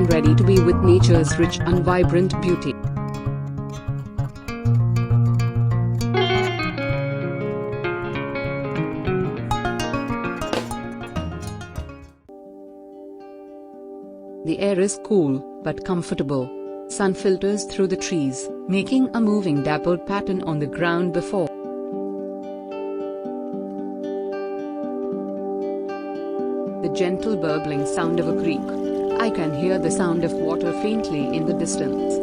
am ready to be with nature's rich and vibrant beauty. The air is cool, but comfortable. Sun filters through the trees, making a moving dappled pattern on the ground before. The gentle burbling sound of a creek. I can hear the sound of water faintly in the distance.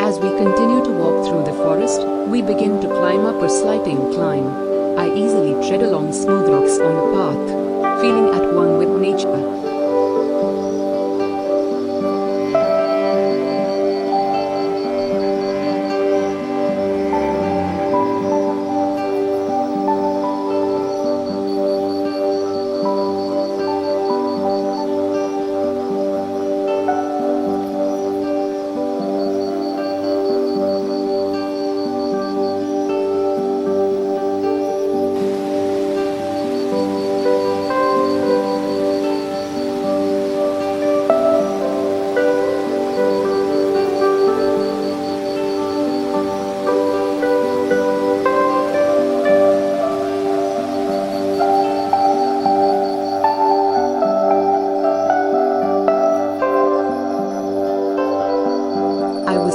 As we continue to walk through the forest, we begin to climb up a sloping climb. I easily tread along smooth rocks on the path, feeling at one with nature.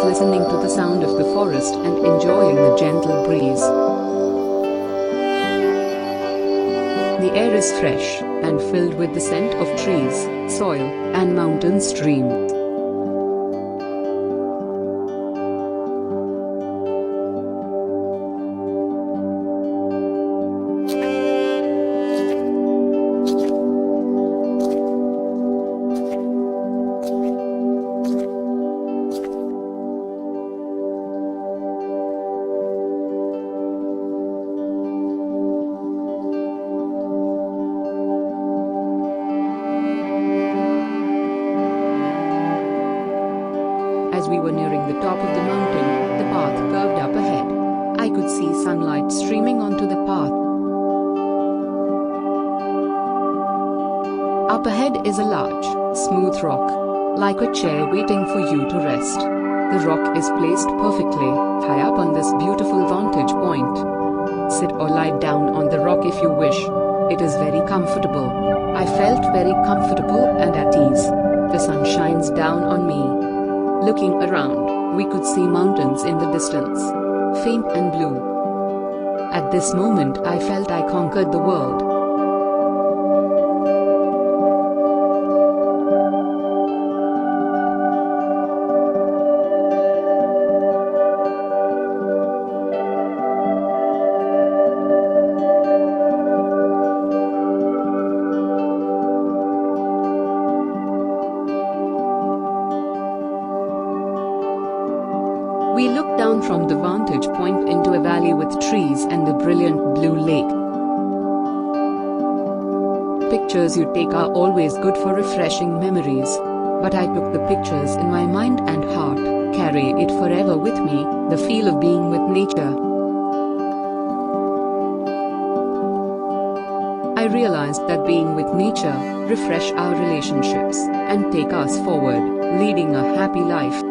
Listening to the sound of the forest and enjoying the gentle breeze. The air is fresh and filled with the scent of trees, soil, and mountain streams. As we were nearing the top of the mountain, the path curved up ahead. I could see sunlight streaming onto the path. Up ahead is a large, smooth rock, like a chair waiting for you to rest. The rock is placed perfectly, high up on this beautiful vantage point. Sit or lie down on the rock if you wish. It is very comfortable. I felt very comfortable and at ease. The sun shines down on me. Looking around, we could see mountains in the distance, faint and blue. At this moment, I felt I conquered the world. We looked down from the vantage point into a valley with trees and the brilliant blue lake. Pictures you take are always good for refreshing memories, but I took the pictures in my mind and heart, carry it forever with me, the feel of being with nature. I realized that being with nature refresh our relationships and take us forward, leading a happy life.